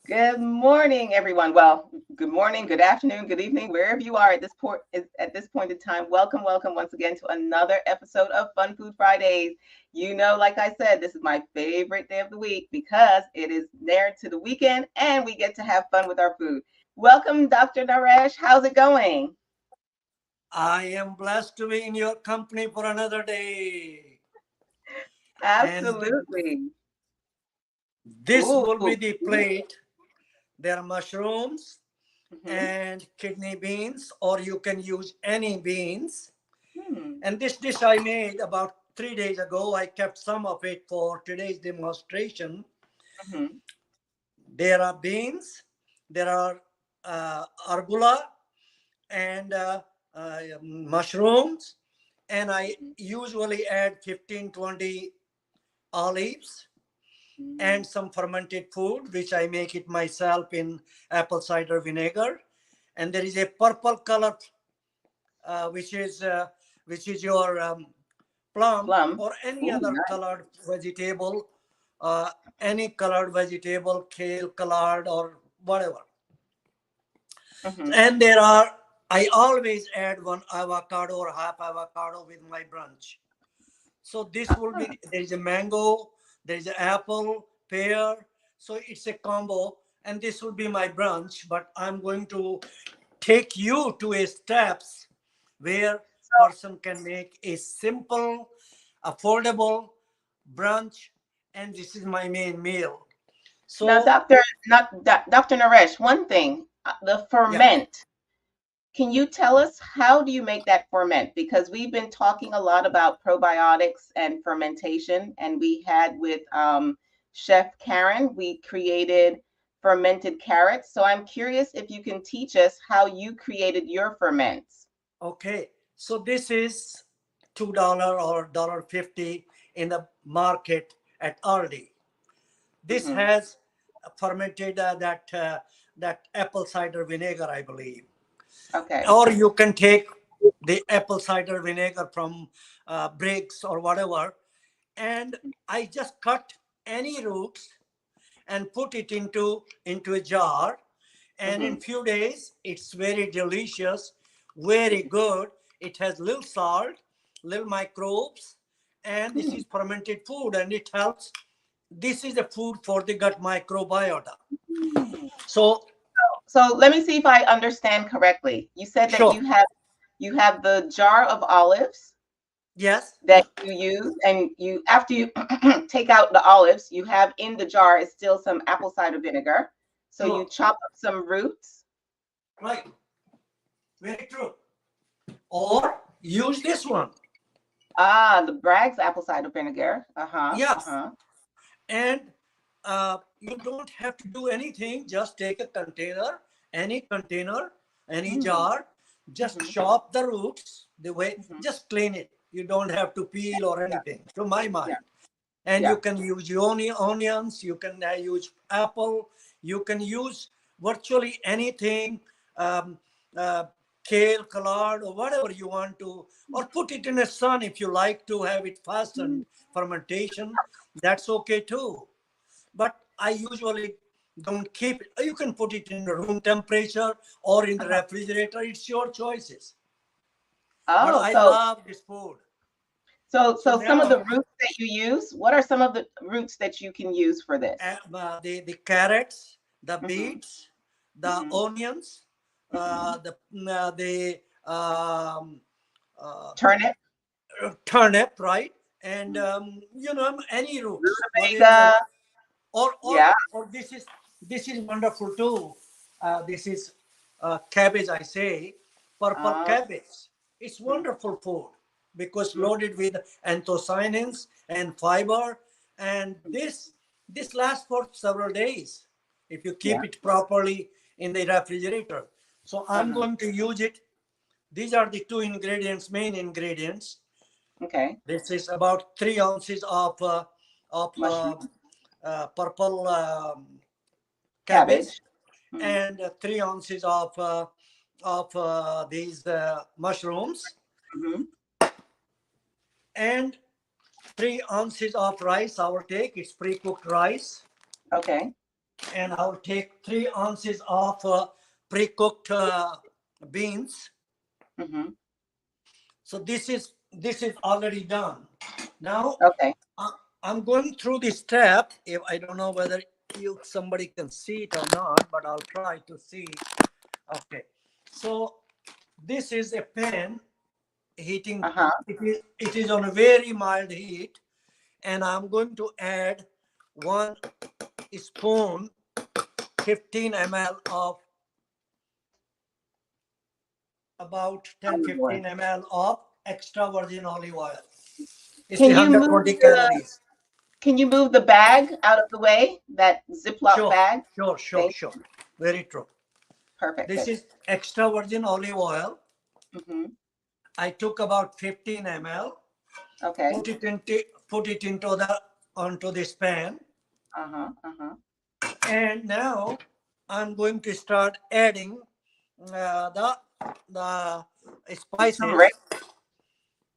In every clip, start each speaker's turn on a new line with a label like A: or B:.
A: Good morning, everyone. Well, good morning, good afternoon, good evening, wherever you are at this point in time. Welcome, welcome once again to another episode of Fun Food Fridays. You know, like I said, this is my favorite day of the week because it is near to the weekend and we get to have fun with our food. Welcome, Dr. Naresh. How's it going?
B: I am blessed to be in your company for another day. And
A: Absolutely.
B: this will
A: Ooh.
B: be the plate. There are mushrooms
A: Hmm.
B: and kidney beans, or you can use any beans.
A: Hmm.
B: And this dish I made about 3 days ago. I kept some of it for today's demonstration.
A: Hmm.
B: There are beans, there are arugula, and mushrooms. And I usually add 15-20 olives
A: Hmm.
B: and some fermented food, which I make it myself in apple cider vinegar. And there is a purple color, uh, which is uh, which is your plum
A: Plum.
B: or any
A: Ooh,
B: other
A: nice.
B: colored vegetable, uh, any colored vegetable, kale colored or whatever.
A: Hmm.
B: And there are, I always add one avocado or half avocado with my brunch. So this will be, there is a mango, there is an apple, pear. So it's a combo, and this will be my brunch. But I'm going to take you to a steps where person can make a simple, affordable brunch, and this is my main meal.
A: Now,
B: So
A: Dr. Naresh, one thing, the
B: yeah,
A: ferment. Can you tell us how do you make that ferment? Because we've been talking a lot about probiotics and fermentation, and we had with Chef Karen, we created fermented carrots. So I'm curious if you can teach us how you created your ferments.
B: okay. So this is $2 or $1.50 in the market at Aldi. This
A: Hmm.
B: has fermented that apple cider vinegar, I believe.
A: Okay.
B: Or you can take the apple cider vinegar from Briggs or whatever, and I just cut any roots and put it into a jar, and in
A: Hmm.
B: few days it's very delicious, very good. It has little salt, little microbes, and this
A: Hmm.
B: is fermented food, and it helps. This is the food for the gut microbiota.
A: Hmm.
B: So
A: So let me see if I understand correctly. You said that
B: sure,
A: you have the jar of olives
B: yes,
A: that you use, and you after you take out the olives, you have in the jar is still some apple cider vinegar. So you
B: true,
A: chop up some roots.
B: right, very true. Or use this one.
A: Ah, the Bragg's apple cider vinegar. Uh-huh.
B: Yes,
A: Uh-huh.
B: and you don't have to do anything. Just take a container, any
A: Mm.
B: jar. Just
A: Mm-hmm.
B: chop the roots the way.
A: Mm-hmm.
B: Just clean it. You don't have to peel or
A: Yeah.
B: anything, to my
A: Yeah.
B: mind. And you
A: Yeah.
B: can use onions. You can use apple. You can use virtually anything. Um, uh, Kale, collard, or whatever you want to, or put it in the sun if you like to have it
A: Mm.
B: fastened fermentation. That's okay too. But I usually don't keep it. You can put it in the room temperature or in the
A: Uh-huh.
B: refrigerator. It's your choices. But
A: Oh,
B: I
A: so
B: love this food.
A: so
B: So
A: so some of the
B: now
A: roots that you use, what are some of the roots that you can use for this?
B: the carrots, the
A: Mm-hmm.
B: beets, the
A: Mm-hmm.
B: onions,
A: Mm-hmm.
B: the uh,
A: Turnip,
B: turnip, right? And any roots, whatever.
A: rutabaga. Yeah.
B: Or this is wonderful too. This is cabbage, I say, purple
A: Uh,
B: cabbage. It's wonderful food because loaded with anthocyanins and fiber, and this lasts for several days if you
A: yeah.
B: keep it properly in the refrigerator. So I'm
A: Uh-huh.
B: going to use it. These are the two ingredients, main ingredients.
A: Okay.
B: This is about 3 ounces of
A: Mushroom,
B: purple cabbage,
A: cabbage. Mm-hmm.
B: and 3 ounces of these mushrooms,
A: Mm-hmm.
B: and 3 ounces of rice. I will take it's pre-cooked rice,
A: Okay.
B: and I'll take 3 ounces of pre-cooked beans.
A: Mm-hmm.
B: So this is already done. Now
A: Okay.
B: uh, I'm going through this step. If I don't know whether somebody can see it or not, but I'll try to see. Okay, so this is a pan heating.
A: Uh-huh.
B: It is on a very mild heat, and I'm going to add 1 spoon, 15 ml of about 10
A: Olive oil.
B: 15 ml of extra virgin olive oil. It's the
A: Can you move
B: 120
A: the
B: calories.
A: can you move the bag out of the way? That Ziploc
B: Sure,
A: bag?
B: sure, sure,
A: Thank
B: sure. Very true.
A: Perfect.
B: This
A: Good.
B: is extra virgin olive oil.
A: Mm-hmm.
B: I took about 15 ml,
A: Okay.
B: put it onto this pan,
A: Uh-huh. Uh-huh.
B: and now I'm going to start adding the
A: The turmeric.
B: spices.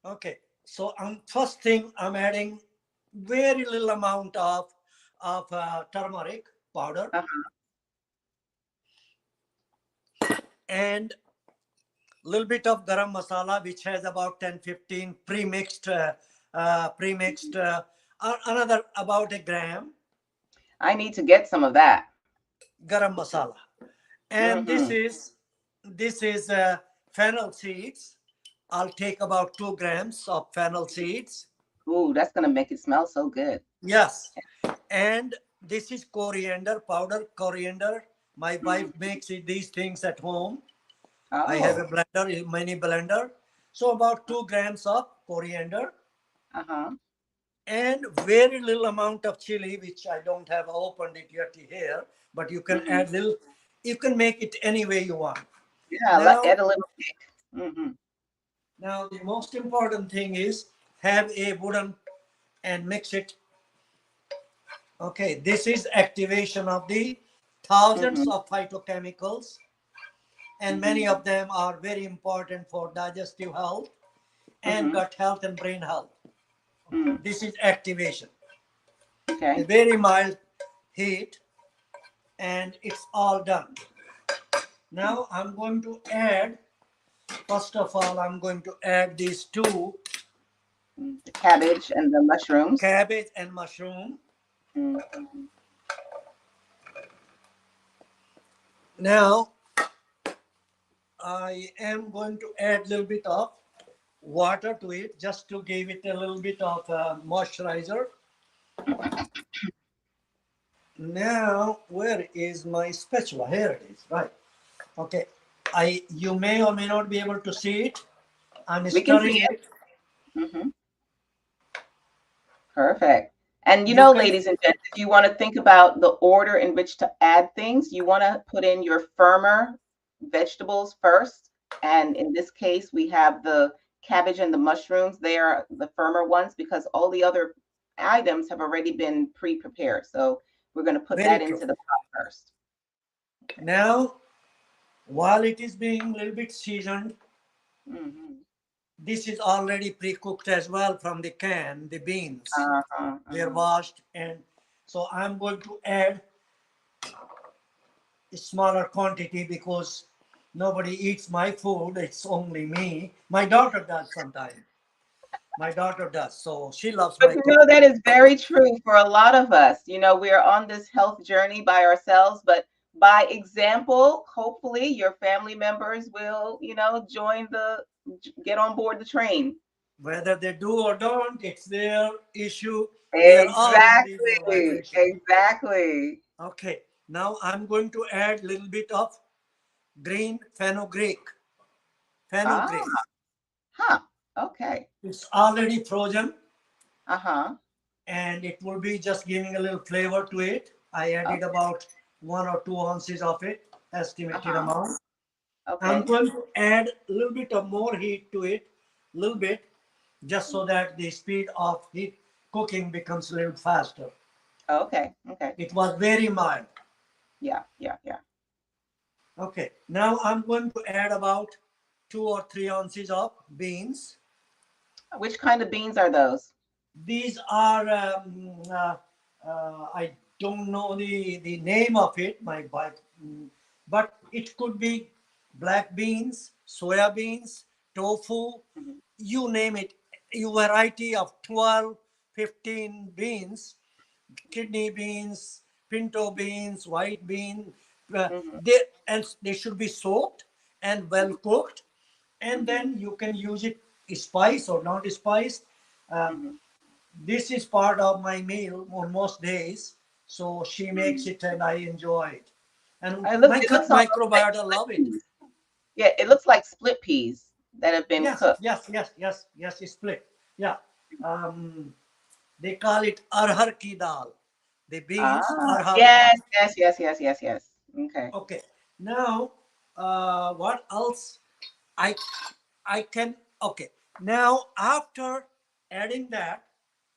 B: Okay, so first thing I'm adding very little amount of turmeric powder
A: Uh-huh.
B: and little bit of garam masala, which has about 10 15 premixed another about a gram
A: I need to get some of that.
B: garam masala. And this
A: Mm-hmm.
B: is this is fennel seeds. I'll take about 2 grams of fennel seeds.
A: Ooh, that's gonna make it smell so good.
B: Yes, and this is coriander powder. Coriander, my wife
A: Mm.
B: makes these things at home. I have a
A: Oh.
B: blender, a mini blender. So about 2 grams of coriander
A: Uh-huh.
B: and very little amount of chili, which I don't have opened it yet here, but you can
A: Mm-hmm.
B: add little, you can make it any way you want.
A: Yeah,
B: Now,
A: add a little kick. Mm-hmm.
B: now the most important thing is have a wooden and mix it. Okay, this is activation of the thousands
A: Mm-hmm.
B: of phytochemicals, and many
A: Mm-hmm.
B: of them are very important for digestive health and
A: Mm-hmm.
B: gut health and brain health.
A: Mm.
B: This is activation. A
A: Okay.
B: very mild heat, and it's all done. Now I'm going to add, first of all, I'm going to add these two
A: Mm. The cabbage and the mushrooms.
B: cabbage and mushroom.
A: Mm-hmm.
B: Now I am going to add a little bit of water to it just to give it a little bit of moisturizer. Now, where is my spatula? Here it is, right. Okay. You may or may not be able to see it. I'm
A: We can see
B: stirring
A: it.
B: it.
A: Mm-hmm. Perfect. And
B: You can,
A: ladies and gents, if you want to think about the order in which to add things, you want to put in your firmer vegetables first. And in this case, we have the cabbage and the mushrooms. They are the firmer ones because all the other items have already been pre-prepared. So we're going to put
B: very
A: that
B: true.
A: into the pot first. Okay.
B: Now, while it is being a little bit seasoned,
A: Mm-hmm.
B: this is already pre-cooked as well from the can, the beans.
A: Uh-huh,
B: They're
A: uh-huh.
B: washed, and so I'm going to add a smaller quantity because nobody eats my food. It's only me. My daughter does sometimes. My daughter does. So she loves
A: But
B: my cooking.
A: that is very true for a lot of us. We're on this health journey by ourselves, but by example, hopefully your family members will, join get on board the train.
B: Whether they do or don't, it's their issue. We are all in this
A: Exactly.
B: vibration.
A: Exactly.
B: Okay. Now I'm going to add a little bit of green fenugreek.
A: Ah,
B: Fenugreek.
A: huh. Okay.
B: It's already frozen
A: Uh-huh.
B: and it will be just giving a little flavor to it. I added
A: Okay.
B: about 1 or 2 ounces of it, estimated
A: Uh-huh.
B: amount. I'm
A: Okay.
B: going to add a little bit of more heat to it, a little bit, just so that the speed of heat cooking becomes a little faster.
A: Okay. Okay.
B: It was very mild.
A: Yeah. Yeah. Yeah.
B: Okay, now I'm going to add about 2 or 3 ounces of beans.
A: Which kind of beans are those?
B: These are, I don't know the name of it, my wife, but it could be black beans, soya beans, tofu,
A: Mhm,
B: you name it. You variety of 12, 15 beans, kidney beans, pinto beans, white bean.
A: mhm,
B: They and they should be soaked and well
A: mhm,
B: cooked, and
A: mhm,
B: then you can use it spice or not spice. Uh,
A: mhm,
B: this is part of my meal on most days, so she makes
A: mhm.
B: it and I enjoy it. And
A: It
B: my
A: looks
B: gut
A: almost like
B: microbiota
A: split
B: love it.
A: peas. Yeah, it looks like split peas that have been
B: Yes,
A: cooked.
B: yes, yes, yes, yes. It's split. Yeah. Um, they call it arhar ki dal. The beans
A: Ah,
B: arhar dal.
A: yes, yes, yes, yes, yes, yes. Okay.
B: Okay. Now, what else? I I can. Okay. Now, after adding that,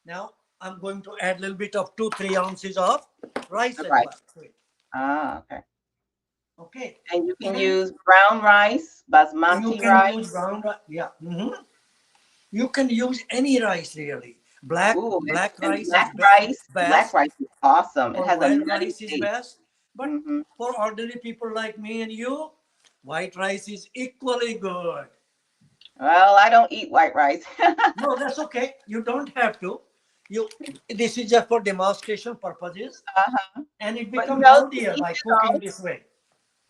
B: now I'm going to add a little bit of 2-3 ounces of rice
A: All
B: as
A: right.
B: well to it.
A: Ah, okay.
B: Okay.
A: And you can
B: And
A: use brown rice,
B: you
A: basmati
B: can
A: rice.
B: use brown rice. Yeah. You can use any rice really.
A: Ooh,
B: Black
A: and
B: rice is
A: black rice. Black
B: best,
A: rice is awesome. It
B: or
A: has a
B: white
A: nutty
B: rice is
A: taste.
B: best. But
A: Hmm.
B: for ordinary people like me and you, white rice is equally good.
A: Well, I don't eat white rice.
B: No, that's okay. You don't have to. You This is just for demonstration purposes,
A: Uh-huh.
B: and it
A: But
B: become
A: to
B: healthier
A: eat
B: by
A: it
B: cooking
A: all.
B: this way.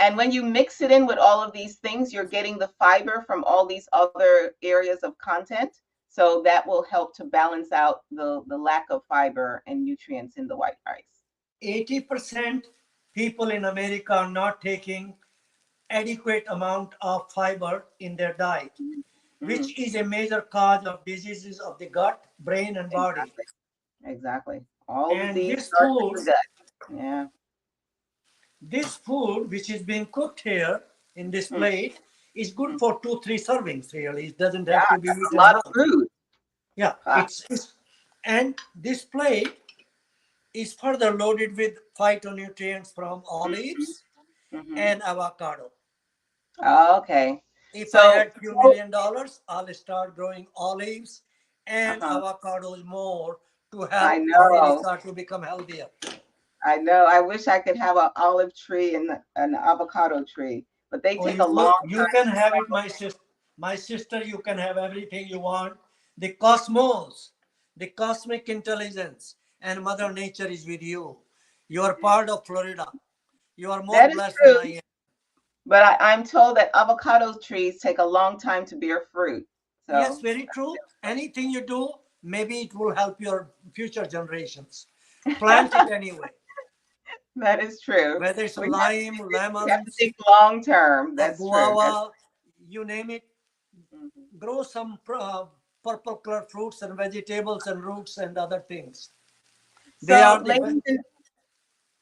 A: And when you mix it in with all of these things, you're getting the fiber from all these other areas of content. So that will help to balance out the lack of fiber and nutrients in the white rice.
B: 80% people in America are not taking adequate amount of fiber in their diet,
A: Mm,
B: which is a major cause of diseases of the gut, brain, and body.
A: exactly. Exactly. All
B: And
A: disease starts in the gut. Yeah.
B: this food, which is being cooked here in this
A: Mm,
B: plate, is good
A: mm.
B: for 2-3 servings. Really, it doesn't
A: Yeah,
B: have to be
A: that's a
B: eaten
A: lot of
B: now.
A: food.
B: Yeah,
A: Ah,
B: and this plate is further loaded with phytonutrients from
A: mhm,
B: olives
A: mhm.
B: and avocado.
A: Oh, okay.
B: If I
A: So,
B: had few $1 million, I'll start growing olives and
A: uh-huh.
B: avocados more to
A: I
B: help
A: know.
B: America to become healthier.
A: I know. I wish I could have an olive tree and an avocado tree, but they
B: Or
A: take a long
B: you
A: time
B: can
A: to
B: have it,
A: grow.
B: my sister. You can have everything you want. The cosmos, the cosmic intelligence, and Mother Nature is with you. You are part of Florida. You are more
A: That is
B: blessed than I
A: true,
B: am.
A: but I'm told that avocado trees take a long time to bear fruit.
B: Yes,
A: So
B: very true. Anything you do, maybe it will help your future generations. Plant it anyway.
A: that is true.
B: Whether it's lime,
A: We have to
B: lemons,
A: think long term.
B: or
A: That's true. That's
B: guava, you name it,
A: mhm.
B: grow some purple colored fruits and vegetables and roots and other things. They
A: So,
B: are the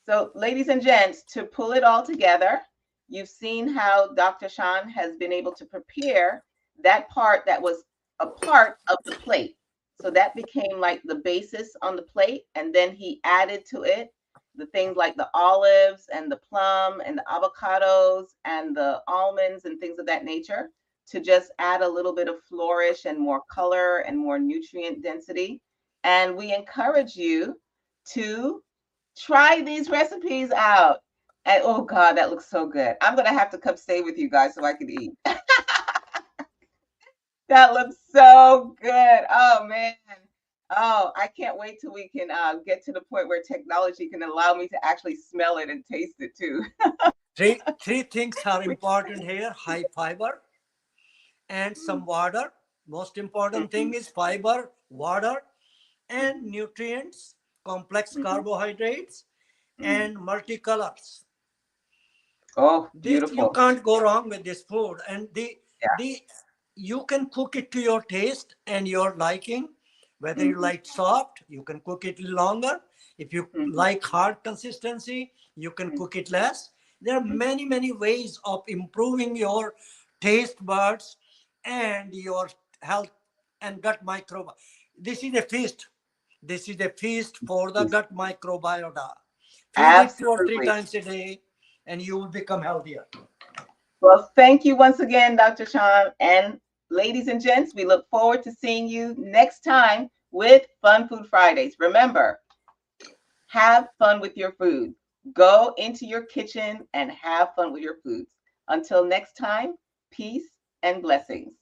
B: best.
A: ladies and gents, to pull it all together, you've seen how Dr. Sean has been able to prepare that part that was a part of the plate. So that became like the basis on the plate. And then he added to it the things like the olives and the plum and the avocados and the almonds and things of that nature to just add a little bit of flourish and more color and more nutrient density. And we encourage you to try these recipes out. And oh God, that looks so good. I'm gonna have to come stay with you guys so I can eat. That looks so good. Oh man. Oh, I can't wait till we can get to the point where technology can allow me to actually smell it and taste it too.
B: Three things are important here: high fiber and some water. Most important thing
A: Mhm,
B: is fiber, water, and
A: mhm,
B: nutrients, complex
A: mhm,
B: carbohydrates,
A: mhm.
B: and multicolors.
A: Oh,
B: This you
A: beautiful.
B: can't go wrong with this food, and
A: Yeah.
B: the you can cook it to your taste and your liking. Whether you
A: Mhm,
B: like soft, you can cook it longer. If you
A: mhm,
B: like hard consistency, you can
A: mhm,
B: cook it less. There are
A: mhm.
B: many ways of improving your taste buds and your health and gut microbiome. This is a feast. This is a feast for the gut microbiota. Feed it 2 or 3
A: Absolutely.
B: times a day, and you will become healthier.
A: Well, thank you once again, Dr. Sean. And ladies and gents, we look forward to seeing you next time with Fun Food Fridays. Remember, Have fun with your food. Go into your kitchen and have fun with your foods. Until next time, peace and blessings.